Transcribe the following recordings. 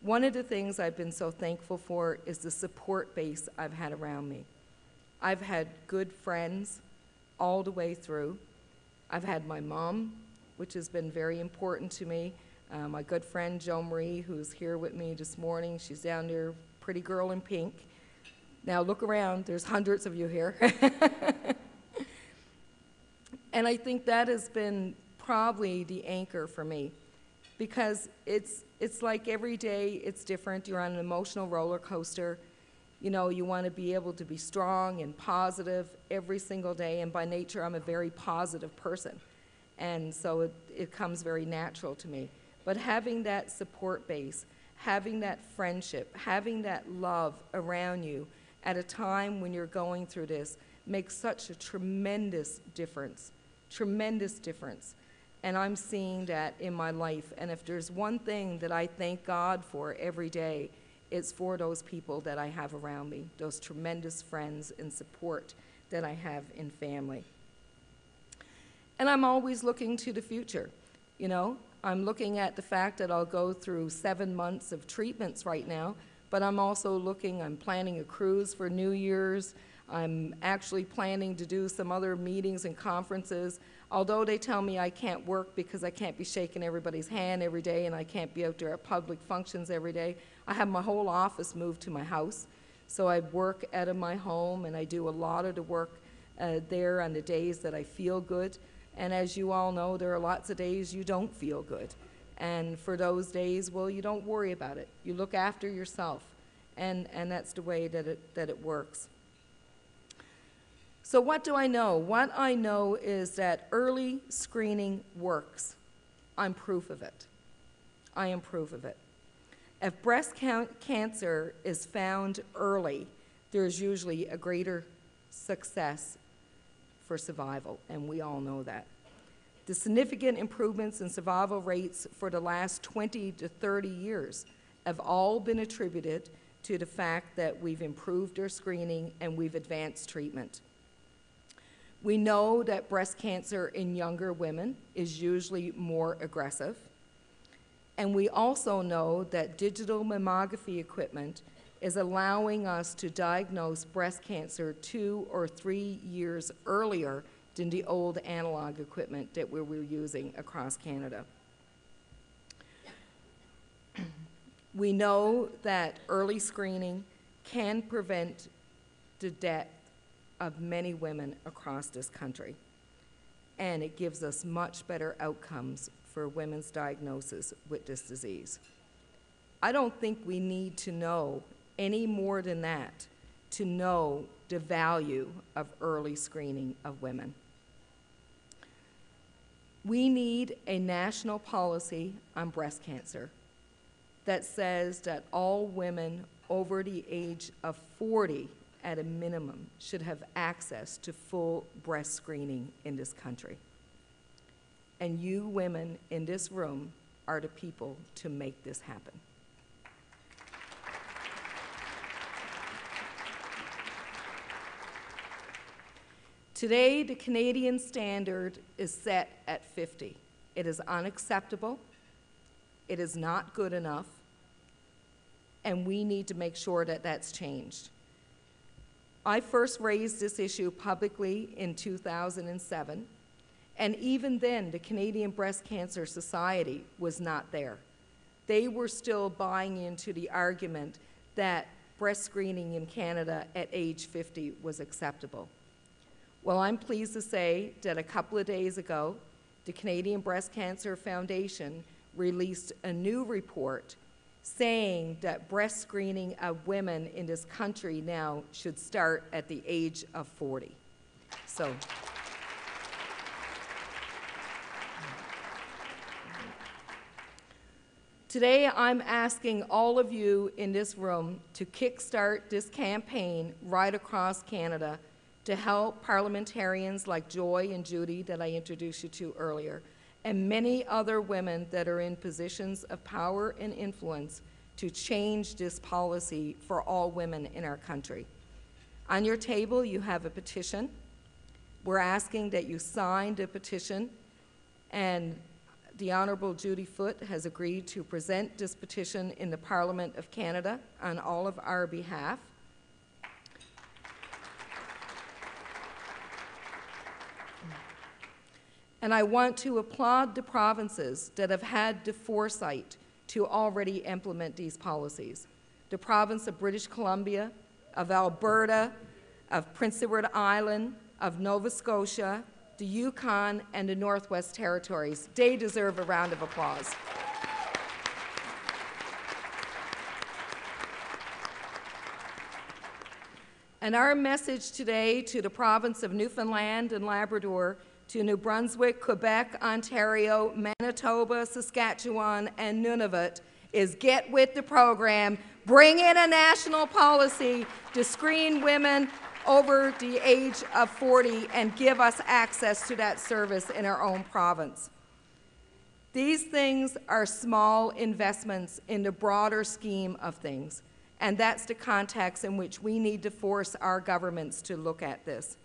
One of the things I've been so thankful for is the support base I've had around me. I've had good friends all the way through. I've had my mom, which has been very important to me. My good friend Jo Marie, who's here with me this morning, she's down there, pretty girl in pink. Now look around, there's hundreds of you here. And I think that has been probably the anchor for me, because it's like every day it's different. You're on an emotional roller coaster. You know, you want to be able to be strong and positive every single day, and by nature I'm a very positive person, and so it comes very natural to me. But having that support base, having that friendship, having that love around you at a time when you're going through this makes such a tremendous difference. And I'm seeing that in my life. And if there's one thing that I thank God for every day, it's for those people that I have around me, those tremendous friends and support that I have in family. And I'm always looking to the future, you know. I'm looking at the fact that I'll go through 7 months of treatments right now, but I'm also I'm planning a cruise for New Year's. I'm actually planning to do some other meetings and conferences. Although they tell me I can't work because I can't be shaking everybody's hand every day and I can't be out there at public functions every day, I have my whole office moved to my house. So I work out of my home, and I do a lot of the work there on the days that I feel good. And as you all know, there are lots of days you don't feel good. And for those days, well, you don't worry about it. You look after yourself. And that's the way that it works. So what do I know? What I know is that early screening works. I'm proof of it. I am proof of it. If breast cancer is found early, there's usually a greater success for survival, and we all know that. The significant improvements in survival rates for the last 20 to 30 years have all been attributed to the fact that we've improved our screening and we've advanced treatment. We know that breast cancer in younger women is usually more aggressive. And we also know that digital mammography equipment is allowing us to diagnose breast cancer 2 or 3 years earlier than the old analog equipment that we were using across Canada. We know that early screening can prevent the death of many women across this country, and it gives us much better outcomes for women's diagnosis with this disease. I don't think we need to know any more than that to know the value of early screening of women. We need a national policy on breast cancer that says that all women over the age of 40 at a minimum should have access to full breast screening in this country. And you women in this room are the people to make this happen. Today, the Canadian standard is set at 50. It is unacceptable. It is not good enough. And we need to make sure that that's changed. I first raised this issue publicly in 2007. And even then, the Canadian Breast Cancer Society was not there. They were still buying into the argument that breast screening in Canada at age 50 was acceptable. Well, I'm pleased to say that a couple of days ago, the Canadian Breast Cancer Foundation released a new report saying that breast screening of women in this country now should start at the age of 40. So. Today, I'm asking all of you in this room to kickstart this campaign right across Canada to help parliamentarians like Joy and Judy that I introduced you to earlier, and many other women that are in positions of power and influence to change this policy for all women in our country. On your table, you have a petition. We're asking that you sign the petition, and the Honourable Judy Foote has agreed to present this petition in the Parliament of Canada on all of our behalf. And I want to applaud the provinces that have had the foresight to already implement these policies. The province of British Columbia, of Alberta, of Prince Edward Island, of Nova Scotia, the Yukon, and the Northwest Territories. They deserve a round of applause. And our message today to the province of Newfoundland and Labrador, to New Brunswick, Quebec, Ontario, Manitoba, Saskatchewan, and Nunavut is get with the program, bring in a national policy to screen women over the age of 40 and give us access to that service in our own province. These things are small investments in the broader scheme of things, and that's the context in which we need to force our governments to look at this.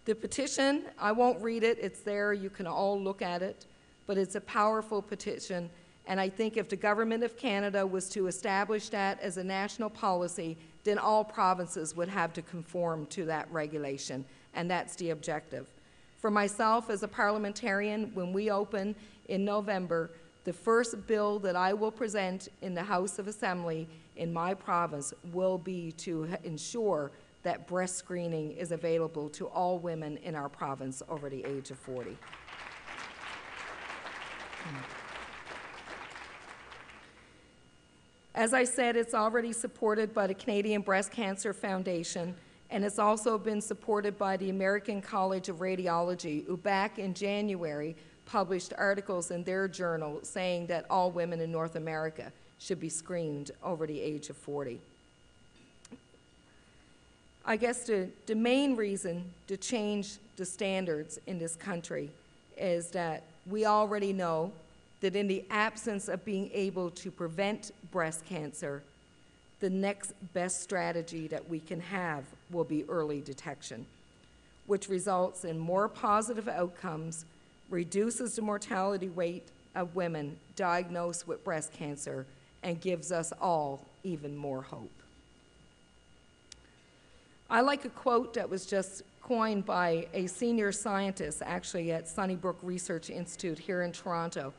The petition, I won't read it, it's there, you can all look at it, but it's a powerful petition, and I think if the Government of Canada was to establish that as a national policy, then all provinces would have to conform to that regulation, and that's the objective. For myself as a parliamentarian, when we open in November, the first bill that I will present in the House of Assembly in my province will be to ensure that breast screening is available to all women in our province over the age of 40. As I said, it's already supported by the Canadian Breast Cancer Foundation, and it's also been supported by the American College of Radiology, who back in January published articles in their journal saying that all women in North America should be screened over the age of 40. I guess the main reason to change the standards in this country is that we already know that in the absence of being able to prevent breast cancer, the next best strategy that we can have will be early detection, which results in more positive outcomes, reduces the mortality rate of women diagnosed with breast cancer, and gives us all even more hope. I like a quote that was just coined by a senior scientist actually at Sunnybrook Research Institute here in Toronto.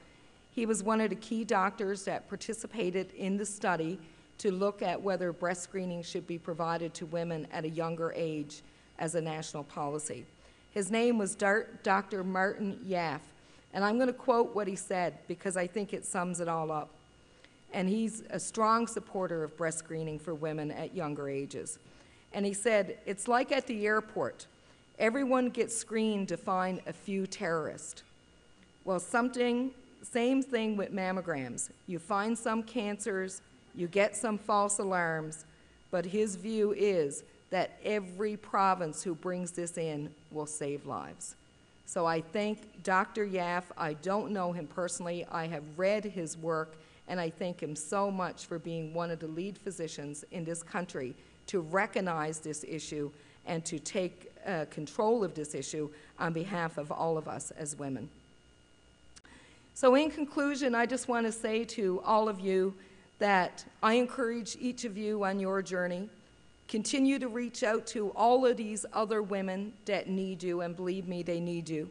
He was one of the key doctors that participated in the study to look at whether breast screening should be provided to women at a younger age as a national policy. His name was Dr. Martin Yaff, and I'm going to quote what he said because I think it sums it all up. And he's a strong supporter of breast screening for women at younger ages. And he said, it's like at the airport. Everyone gets screened to find a few terrorists. Well, same thing with mammograms. You find some cancers, you get some false alarms, but his view is that every province who brings this in will save lives. So I thank Dr. Yaff. I don't know him personally. I have read his work, and I thank him so much for being one of the lead physicians in this country to recognize this issue and to take control of this issue on behalf of all of us as women. So in conclusion, I just want to say to all of you that I encourage each of you on your journey. Continue to reach out to all of these other women that need you, and believe me, they need you.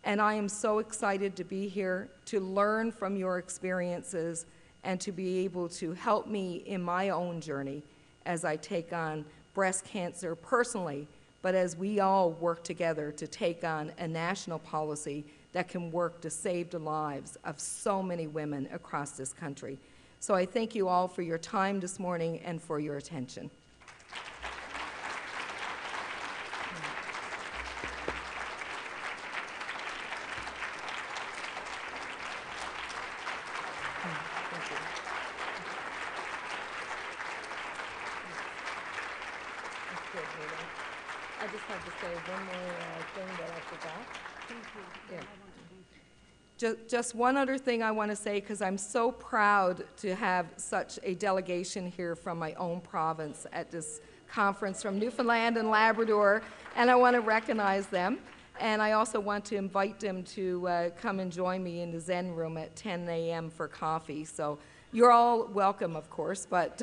And I am so excited to be here to learn from your experiences and to be able to help me in my own journey as I take on breast cancer personally, but as we all work together to take on a national policy that can work to save the lives of so many women across this country. So I thank you all for your time this morning and for your attention. I just have to say one more thing that I forgot. Thank you. Yeah. Just one other thing I want to say, because I'm so proud to have such a delegation here from my own province at this conference from Newfoundland and Labrador, and I want to recognize them. And I also want to invite them to come and join me in the Zen room at 10 a.m. for coffee. So you're all welcome, of course, but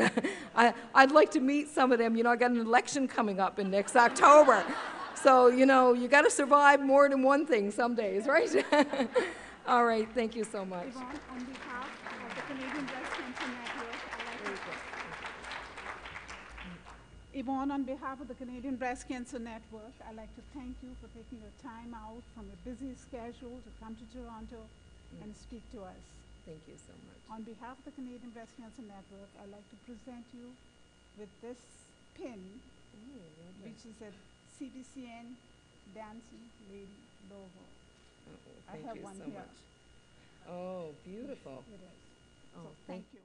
I'd like to meet some of them. You know, I got an election coming up in next October. So, you know, you got to survive more than one thing some days, right? All right, thank you so much. Yvonne, on behalf of the Canadian Breast Cancer Network, Yvonne, on behalf of the Canadian Breast Cancer Network, I'd like to thank you for taking your time out from your busy schedule to come to Toronto and speak to us. Thank you so much. On behalf of the Canadian Breast Cancer Network, I'd like to present you with this pin, which is a CBCN Dancing Lady logo. Thank you so much. Oh, beautiful. It is. Oh, So thank you.